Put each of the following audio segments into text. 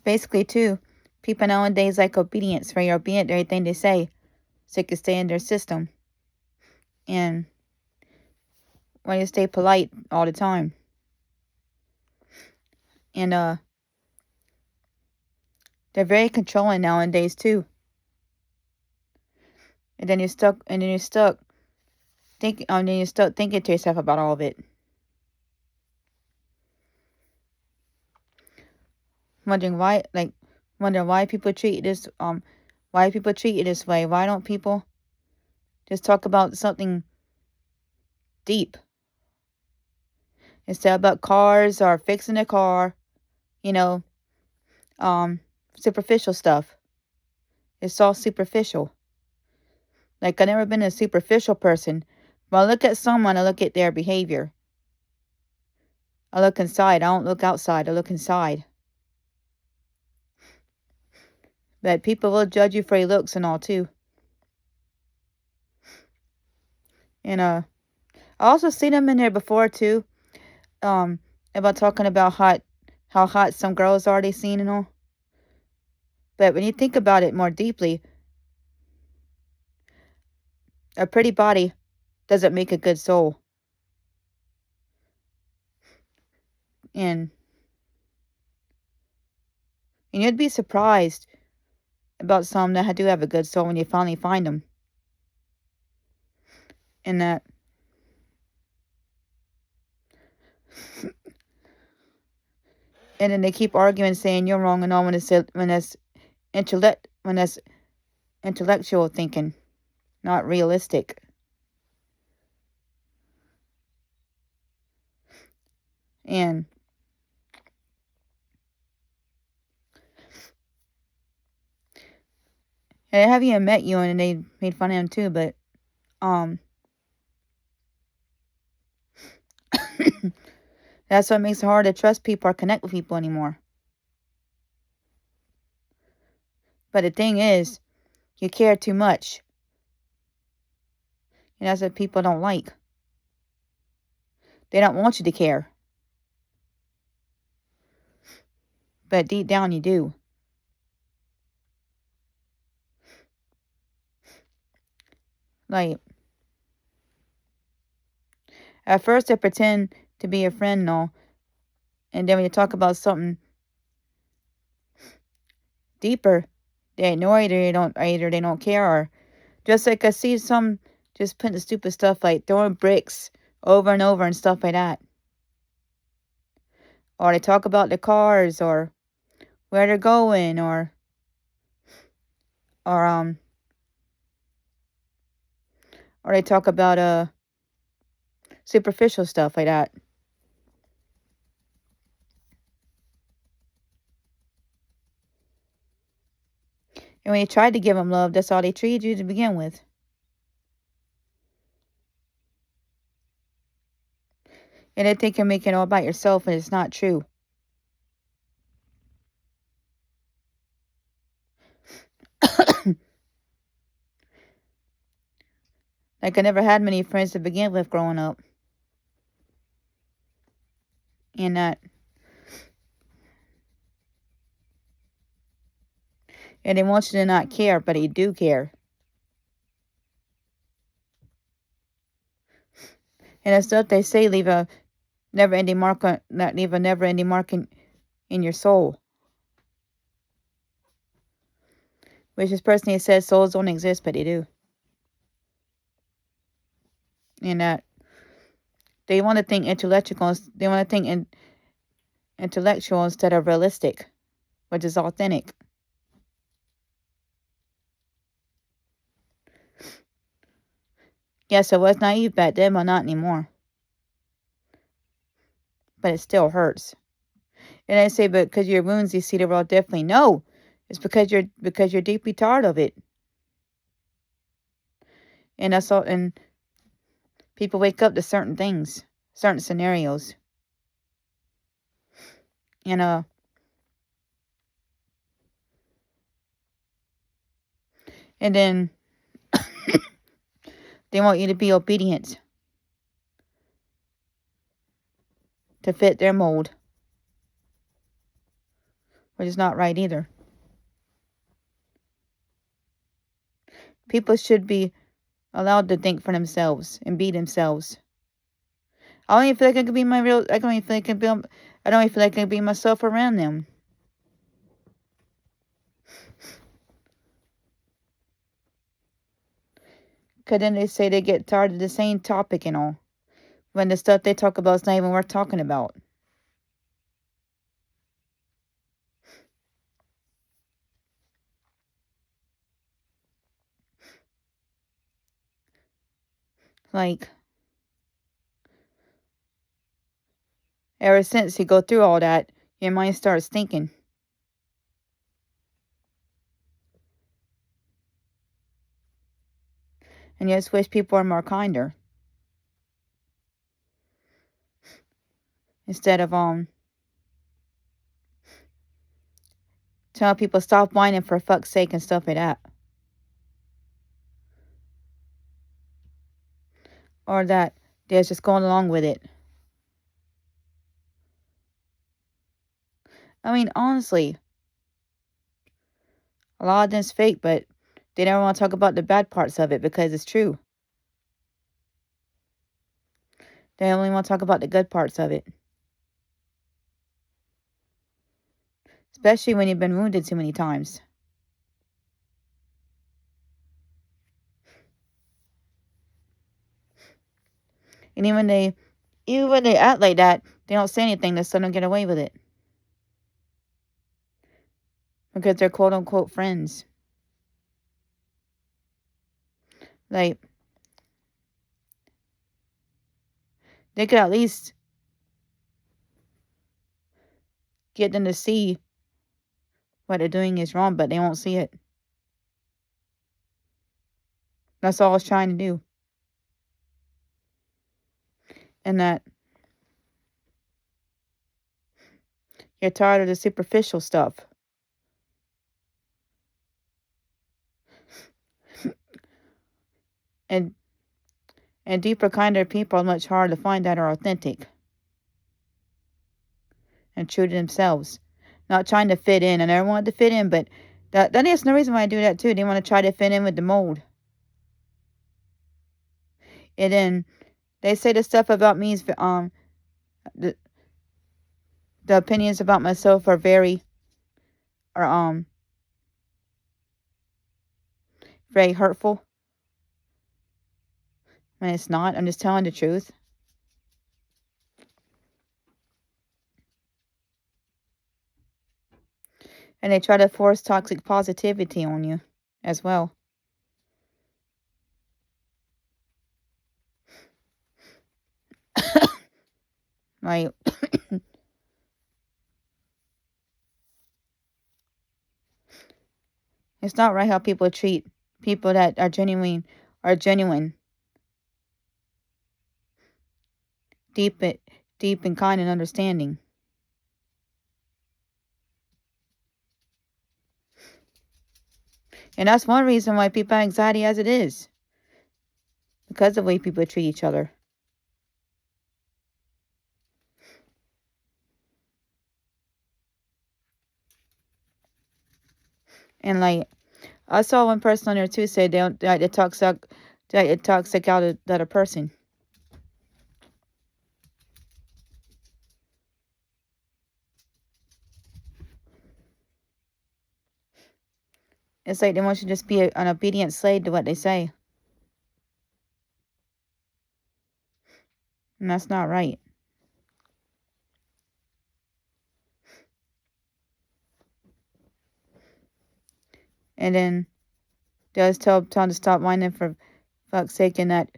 Basically, too, people nowadays like obedience, very obedient to everything they say, so they can stay in their system. And want to stay polite all the time. And they're very controlling nowadays too. And then you're stuck thinking to yourself about all of it. Wondering why people treat this why people treat it this way. Why don't people just talk about something deep instead about cars or fixing a car, you know, superficial stuff. It's all superficial. Like, I've never been a superficial person. When I look at someone, I look at their behavior. I look inside. I don't look outside. I look inside. But people will judge you for your looks and all too. And I also seen them in there before too. About talking about how hot some girls are they seen and all. But when you think about it more deeply, a pretty body doesn't make a good soul. And you'd be surprised about some that do have a good soul when you finally find them. And that and then they keep arguing saying you're wrong and all when that's intellectual thinking, not realistic. And I haven't even met you and they made fun of him too, but that's what makes it hard to trust people or connect with people anymore. But the thing is, you care too much. And that's what people don't like. They don't want you to care. But deep down you do. Like, at first they pretend to be a friend and all. And then when you talk about something deeper, they ignore it, or they don't care, or just like I see some just putting stupid stuff like throwing bricks over and over and stuff like that. Or they talk about the cars or where they're going or or they talk about superficial stuff like that. And when you tried to give them love, that's all they treated you to begin with. And they think you're making it all about yourself, and it's not true. Like, I never had many friends to begin with growing up. And they want you to not care, but you do care. And the stuff they say leave a never-ending mark in your soul. Which this person says souls don't exist, but they do. And that they want to think intellectual. They want to think intellectual instead of realistic, which is authentic. Yes, I was naive back then, but not anymore. But it still hurts. And I say, but because your wounds, you see the world differently. No, it's because you're deeply tired of it. And that's all. And people wake up to certain things, certain scenarios. And and then they want you to be obedient to fit their mold, which is not right either. People should be allowed to think for themselves and be themselves. I don't even feel like I can be my real. I don't even feel like I can be. I don't even feel like I can be myself around them. Cause then they say they get tired of the same topic and all, when the stuff they talk about is not even worth talking about. Like, ever since you go through all that, your mind starts thinking. And you just wish people were more kinder. Instead of telling people stop whining for fuck's sake and stuff like that. Or that they're just going along with it. I mean, honestly, a lot of them's fake, but they never want to talk about the bad parts of it because it's true. They only want to talk about the good parts of it. Especially when you've been wounded too many times. And even when they act like that, they don't say anything to let them get away with it. Because they're quote unquote friends. Like, they could at least get them to see what they're doing is wrong, but they won't see it. That's all I was trying to do. And that you're tired of the superficial stuff. And deeper, kinder people are much harder to find that are authentic and true to themselves. Not trying to fit in. I never wanted to fit in, but that is no reason why I do that too. They want to try to fit in with the mold. And then they say the stuff about me is the opinions about myself are very hurtful. When it's not. I'm just telling the truth. And they try to force toxic positivity on you as well. Like, it's not right how people treat people that are genuine, deep and kind and understanding. And that's one reason why people have anxiety as it is. Because of the way people treat each other. And like, I saw one person on there too say it toxic out of the other person. It's like they want you to just be an obedient slave to what they say. And that's not right. And then they always tell them to stop whining for fuck's sake, and that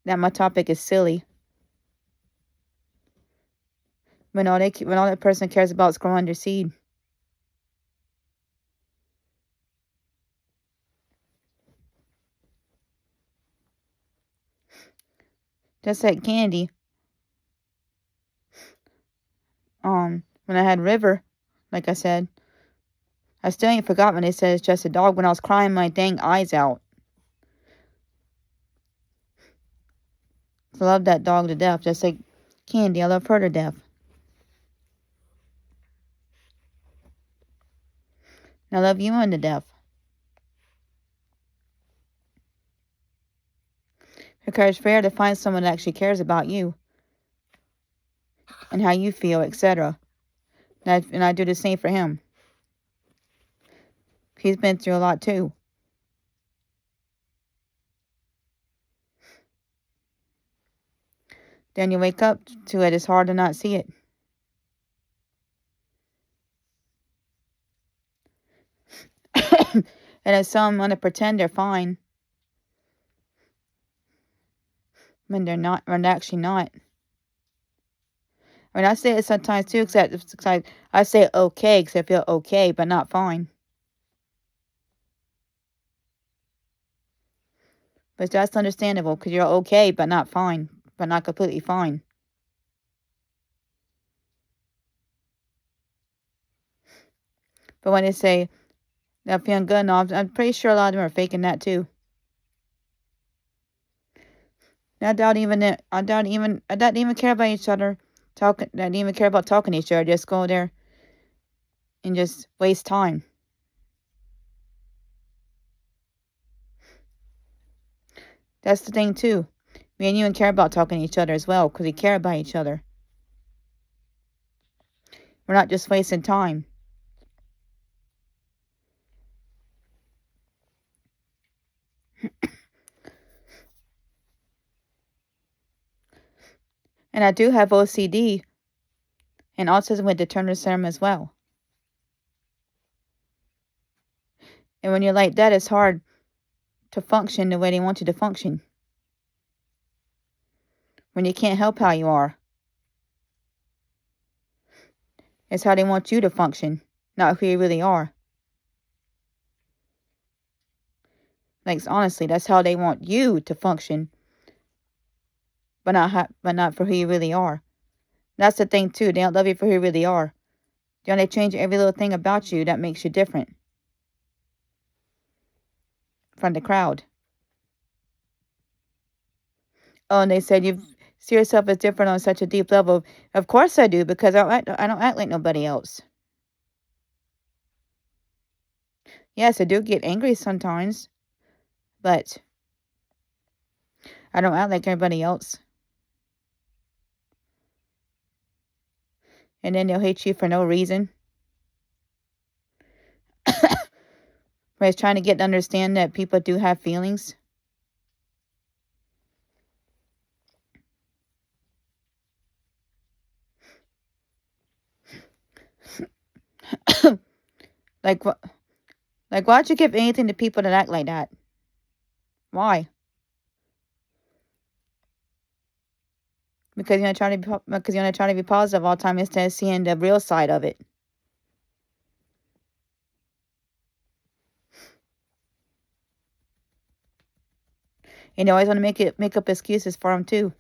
my topic is silly. When all that person cares about is growing their seed. Just like Candy. When I had River, like I said, I still ain't forgot when they said it's just a dog when I was crying my dang eyes out. I love that dog to death, just like Candy. I love her to death. And I love you unto death. Because it's rare to find someone that actually cares about you and how you feel, etc. And I do the same for him. He's been through a lot too. Then you wake up to it. It's hard to not see it. And if some want to pretend they're fine when they're not, when they're actually not. I mean, I say it sometimes too, except I say okay because I feel okay, but not fine. But that's understandable because you're okay, but not fine, but not completely fine. But when they say they're feeling good enough, I'm pretty sure a lot of them are faking that too. I doubt even care about each other. I don't even care about talking to each other. Just go there and just waste time. That's the thing too. Me and you care about talking to each other as well because we care about each other. We're not just wasting time. And I do have OCD and autism with the Turner syndrome as well. And when you're like that, it's hard to function the way they want you to function. When you can't help how you are. It's how they want you to function, not who you really are. Like, honestly, that's how they want you to function, but not for who you really are. That's the thing too. They don't love you for who you really are. They only change every little thing about you that makes you different from the crowd. Oh, and they said you see yourself as different on such a deep level. Of course I do, because I don't act like nobody else. Yes, I do get angry sometimes, but I don't act like everybody else. And then they'll hate you for no reason. Where it's trying to get to understand that people do have feelings. Like what? Like, why'd you give anything to people that act like that? Why? Because you're trying to be positive all the time instead of seeing the real side of it. And they always want to make up excuses for them too.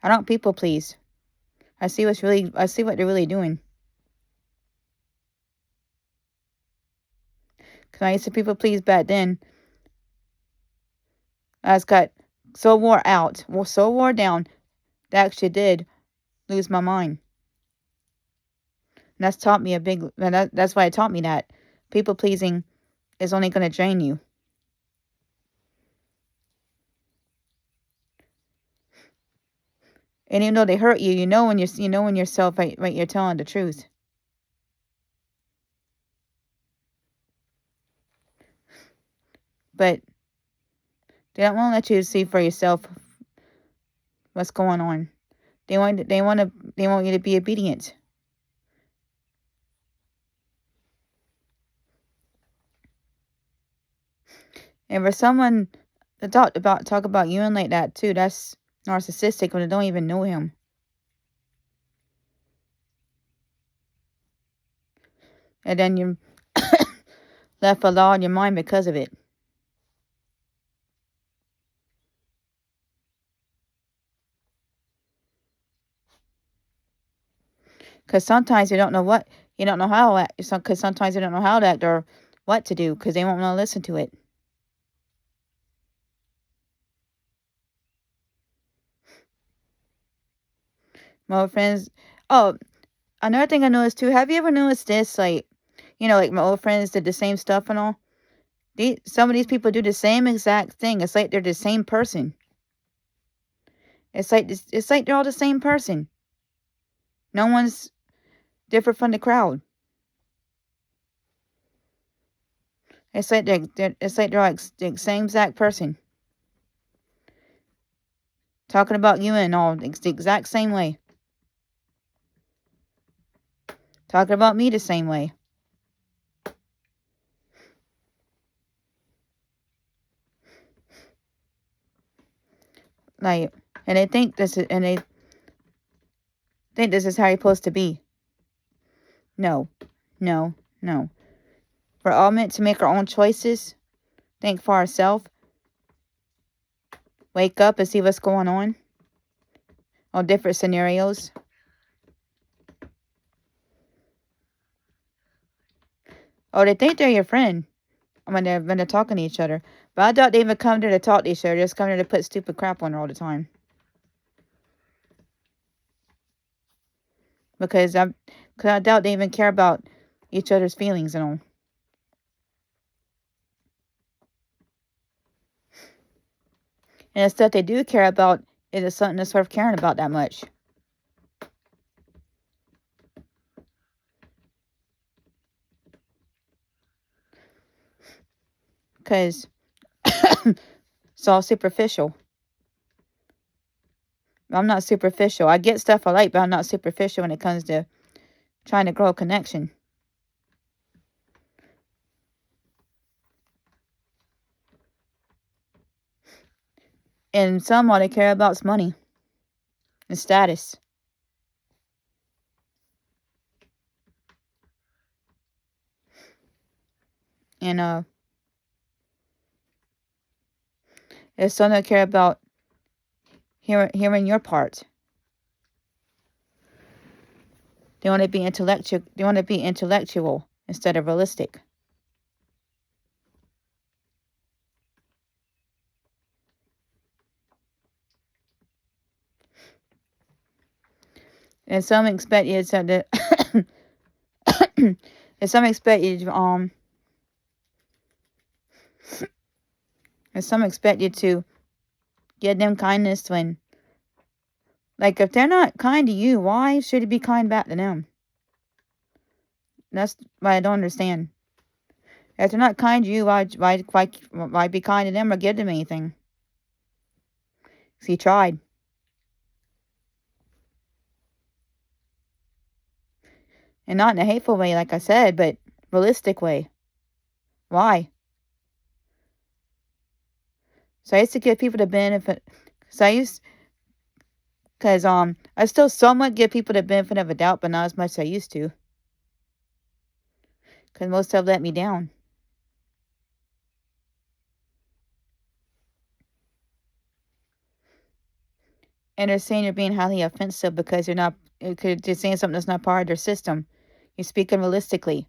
I don't people please. I see what they're really doing. Cause I used to people please back then. I just got so wore down that I actually did lose my mind. And that's taught me that's why it taught me that people pleasing is only going to drain you. And even though they hurt you, you know when yourself right, you're telling the truth. But they don't want to let you see for yourself what's going on. They want you to be obedient. And for someone to talk about you and like that too, that's narcissistic when they don't even know him. And then you're left a law in your mind because of it. Because sometimes you don't know how to act. Because sometimes you don't know how to act or what to do because they won't want to listen to it. My friends, oh, another thing I noticed too, have you ever noticed this? Like, like my old friends did the same stuff and all. Some of these people do the same exact thing. It's like they're the same person. It's like they're all the same person. No one's different from the crowd. It's like they're like the same exact person. Talking about you and all. It's the exact same way. Talking about me the same way. Like, and they think this is how you're supposed to be. No, no, no. We're all meant to make our own choices. Think for ourselves. Wake up and see what's going on different scenarios. Oh, they think they're your friend when they're talking to each other. But I doubt they even come there to talk to each other. They just come there to put stupid crap on her all the time. Because I doubt they even care about each other's feelings and all. And the stuff they do care about is something that's worth caring about that much. Because it's all superficial. I'm not superficial. I get stuff I like, but I'm not superficial when it comes to trying to grow a connection. And some all they care about is money and status. And there's some that care about hearing your part. They want to be intellectual. They want to be intellectual instead of realistic. And some expect you to and some expect you to give them kindness when, like, if they're not kind to you, why should you be kind back to them? That's what I don't understand. If they're not kind to you, why be kind to them or give them anything? Because you tried. And not in a hateful way, like I said, but realistic way. Why? So I used to give people the benefit. Because I still somewhat give people the benefit of a doubt, but not as much as I used to. Because most have let me down. And they're saying you're being highly offensive because you're saying something that's not part of their system. You're speaking realistically.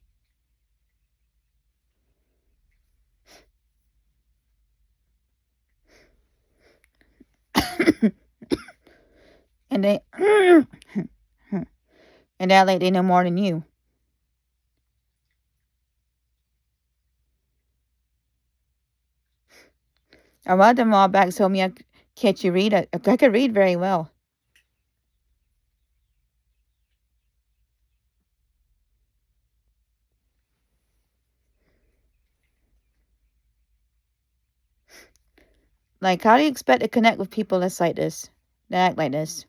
And they and that like they know more than you. A lot of them all back told me, can't you read? I could read very well. Like, how do you expect to connect with people that's like this? That act like this?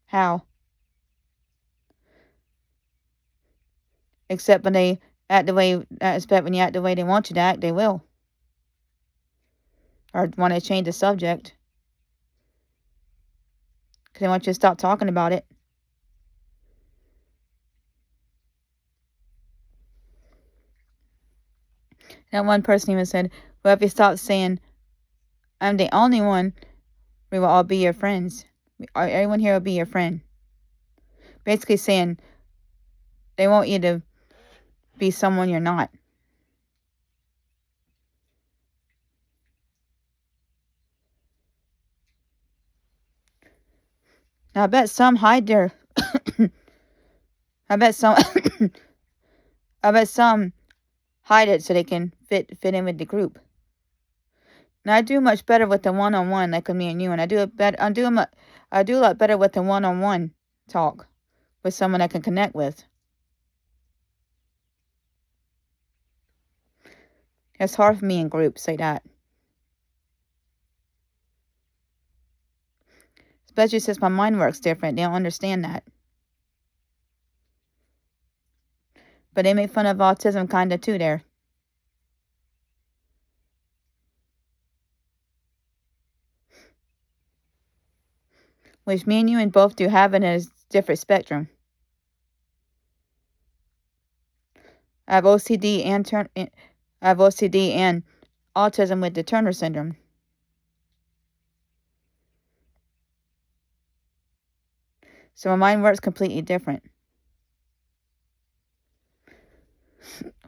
How? Except when they act the way, expect when you act the way they want you to act, they will. Or want to change the subject. Because they want you to stop talking about it. That one person even said, well, if you stop saying, I'm the only one, we will all be your friends. Everyone here will be your friend. Basically saying they want you to be someone you're not. Now, I bet some hide their I bet some I bet some hide it so they can fit in with the group. And I do much better with the one-on-one, like with me and you, and I do a lot better with the one-on-one talk with someone I can connect with. It's hard for me in groups like that. Especially since my mind works different. They don't understand that. But they make fun of autism kind of too there. Which me and you and both do have it as different spectrum. I have OCD and autism with the Turner syndrome. So my mind works completely different.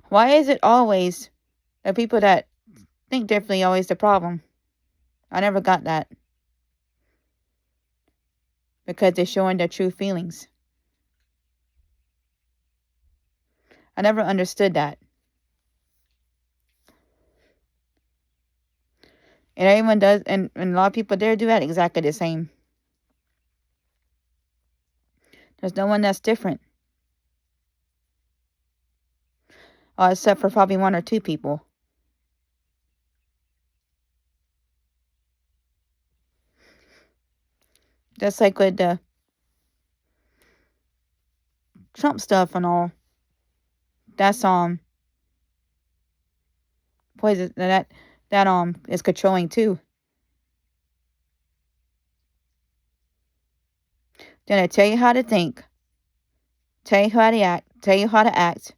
Why is it always the people that think differently always the problem? I never got that. Because they're showing their true feelings. I never understood that. And everyone does, and a lot of people there do that exactly the same. There's no one that's different. Except for probably one or two people. Just like with the Trump stuff and all. That's poison that is controlling too. Then I tell you how to think, tell you how to act,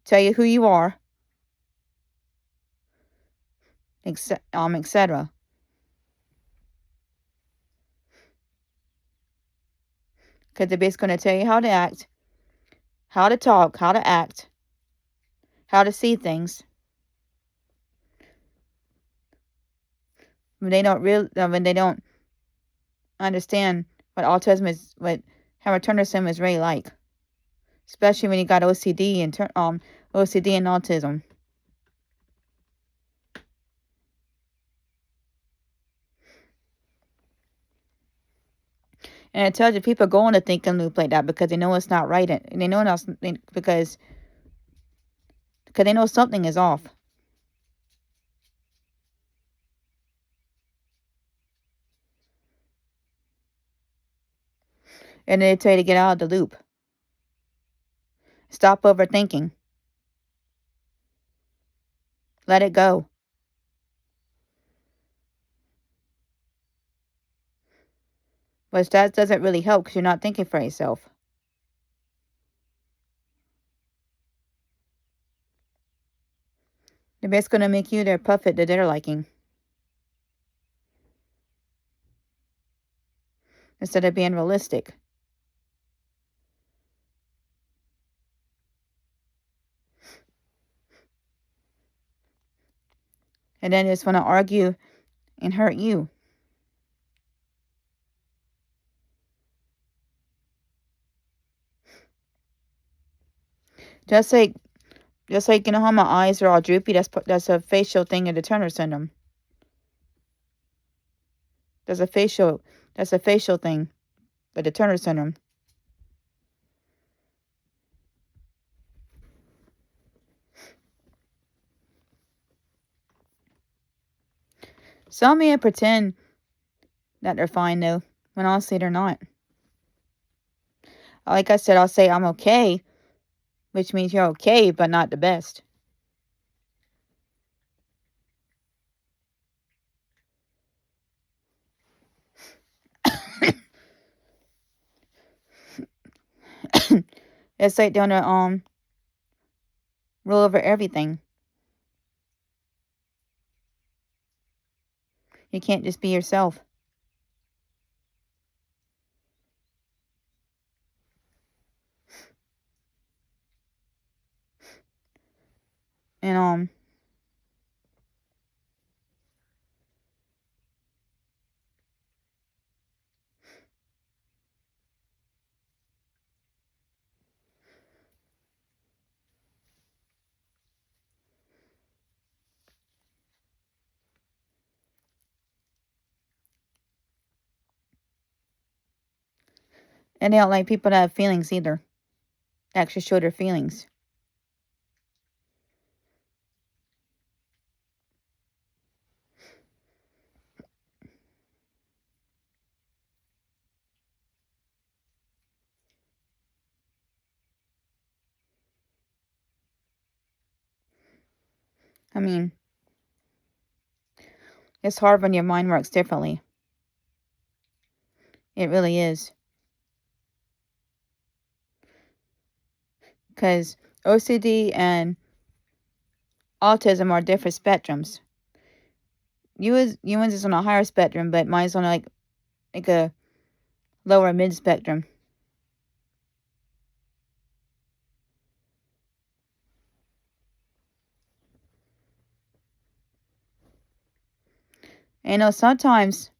tell you who you are, etc. Because they're basically going to tell you how to act, how to talk, how to act, how to see things. When they don't understand what autism is, what Howard Turner syndrome is really like, especially when you got OCD and autism. And it tells you people go on a thinking loop like that because they know it's not right, and they know because they know something is off. And they tell you to get out of the loop. Stop overthinking. Let it go. But that doesn't really help because you're not thinking for yourself. They're basically going to make you their puppet to their liking. Instead of being realistic. And then just want to argue and hurt you. Just like how my eyes are all droopy. That's a facial thing in the Turner syndrome. That's a facial thing, but the Turner syndrome. Some may pretend that they're fine though, when honestly they're not. Like I said, I'll say I'm okay, which means you're okay, but not the best. It's like they're gonna rule over everything. You can't just be yourself. And And they don't like people that have feelings either. Actually show their feelings. I mean, it's hard when your mind works differently. It really is. Because OCD and autism are different spectrums. Yours is on a higher spectrum, but mine's on like a lower mid spectrum. And sometimes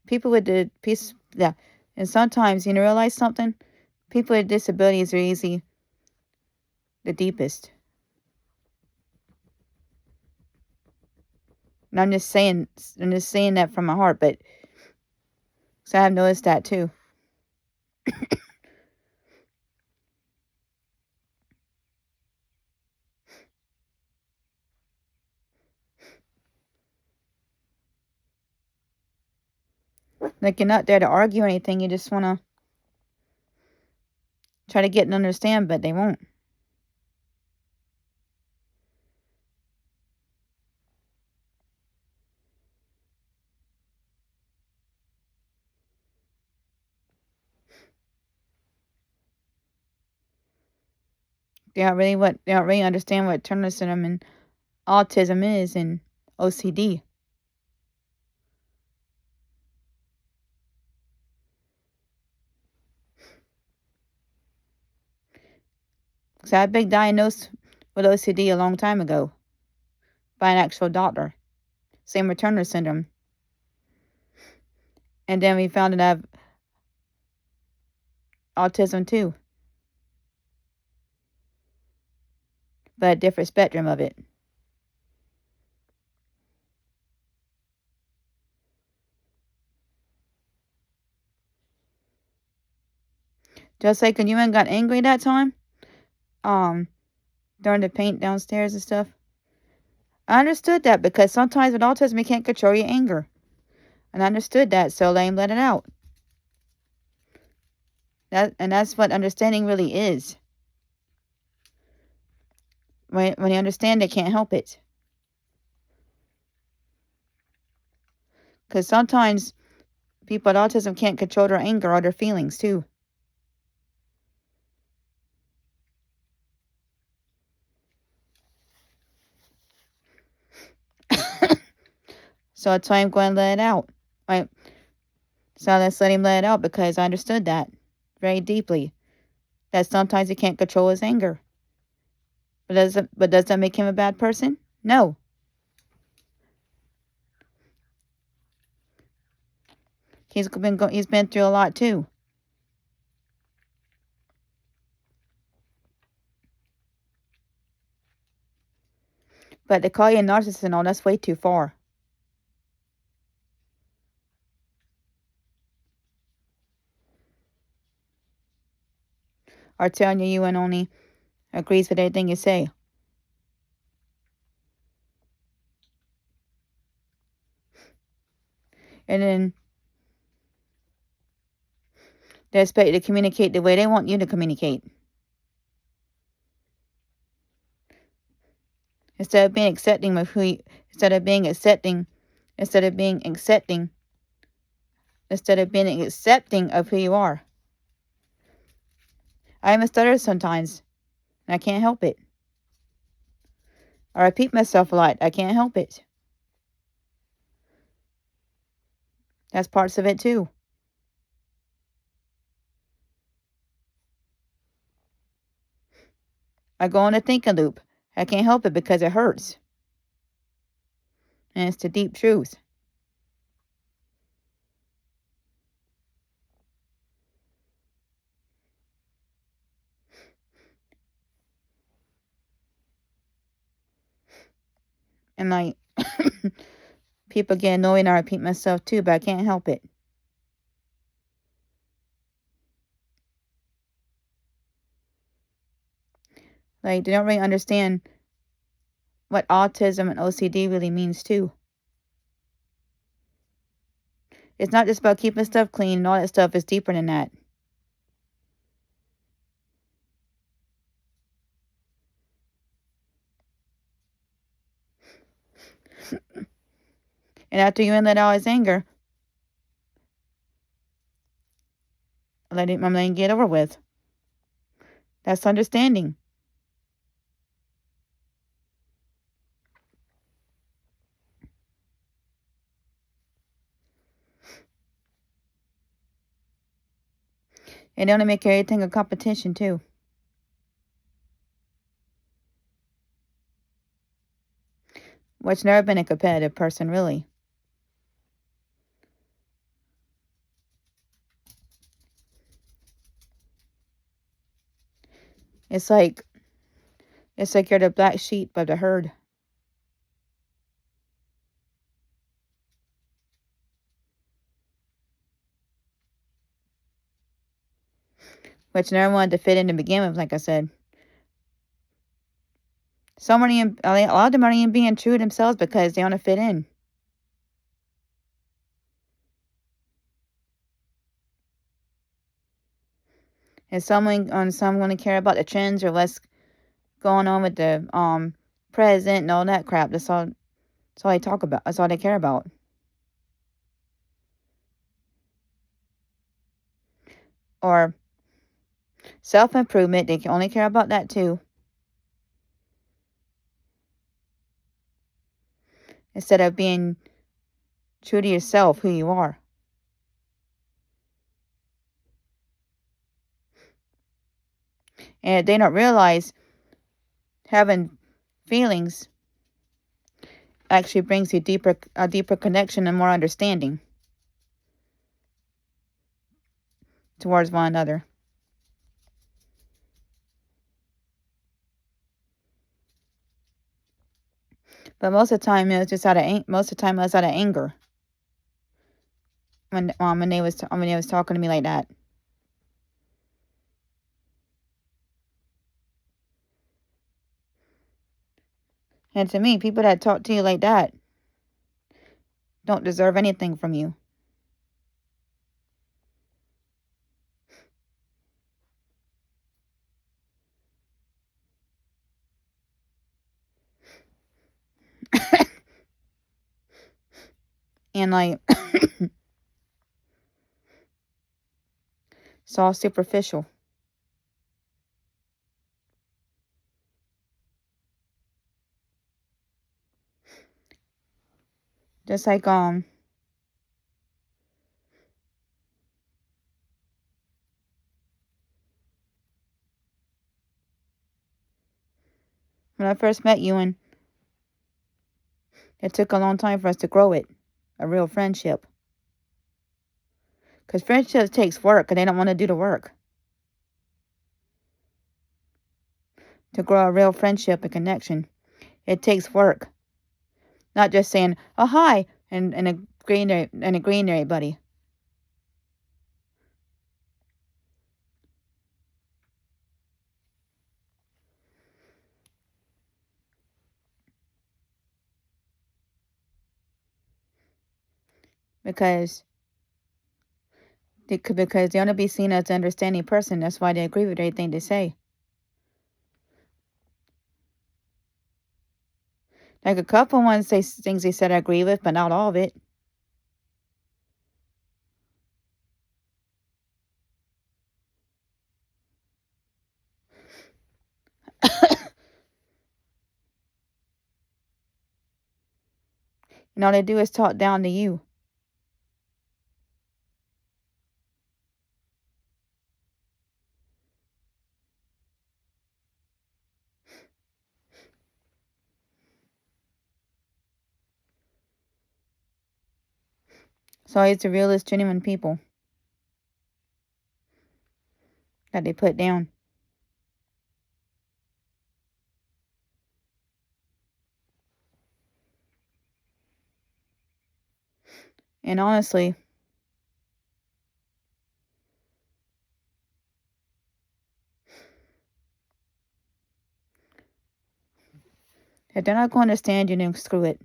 people with the piece, yeah, and sometimes realize something. People with disabilities are easy, the deepest. And I'm just saying that from my heart, but so I have noticed that too. Like, you're not there to argue or anything. You just want to try to get and understand, but they won't. They don't really understand what Turner syndrome and autism is and OCD. So I've been diagnosed with OCD a long time ago by an actual doctor. Same with Turner syndrome. And then we found that I have autism too, but a different spectrum of it. Just like when you and got angry that time, during the paint downstairs and stuff. I understood that because sometimes with autism you can't control your anger. And I understood that, so let it out. That's what understanding really is. When you understand, they can't help it. Because sometimes people with autism can't control their anger or their feelings too. So that's why I'm going to let it out. Right? So let's let him let it out because I understood that very deeply. That sometimes he can't control his anger. But does that make him a bad person? No. He's been through a lot too. But to call you a narcissist and all, that's way too far. Or telling you and only agrees with everything you say. And then they expect you to communicate the way they want you to communicate. Instead of being accepting of instead of being accepting of who you are. I am a stutterer sometimes, and I can't help it. I repeat myself a lot. I can't help it. That's parts of it too. I go on a thinking loop. I can't help it because it hurts. And it's the deep truth. And people get annoyed and I repeat myself too, but I can't help it. Like, they don't really understand what autism and OCD really means, too. It's not just about keeping stuff clean and all that stuff. Is deeper than that. And after you let out his anger, I'm letting it get over with. That's understanding. And they only make everything a competition, too. Which never been a competitive person, really. It's like you're the black sheep of the herd. Which never wanted to fit in to begin with, like I said. A lot of them aren't even being true to themselves because they want to fit in. And some want to care about the trends or what's going on with the president and all that crap. That's all they talk about. That's all they care about. Or self-improvement. They can only care about that too. Instead of being true to yourself, who you are. And they don't realize having feelings actually brings you a deeper connection and more understanding towards one another. But most of the time, it was just out of anger. When they was talking to me like that. And to me, people that talk to you like that don't deserve anything from you. And like, it's all superficial. Just like when I first met you, and it took a long time for us to grow it, a real friendship. Because friendship takes work, and they don't want to do the work. To grow a real friendship and connection, it takes work. Not just saying, "Oh, hi," and agreeing to everybody. Because they want to be seen as an understanding person. That's why they agree with everything they say. Like a couple ones say things they said I agree with, but not all of it. And all they do is talk down to you. So it's the realest, genuine people that they put down. And honestly, If they're not going to understand you, then screw it.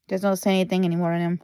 Just don't say anything anymore to them.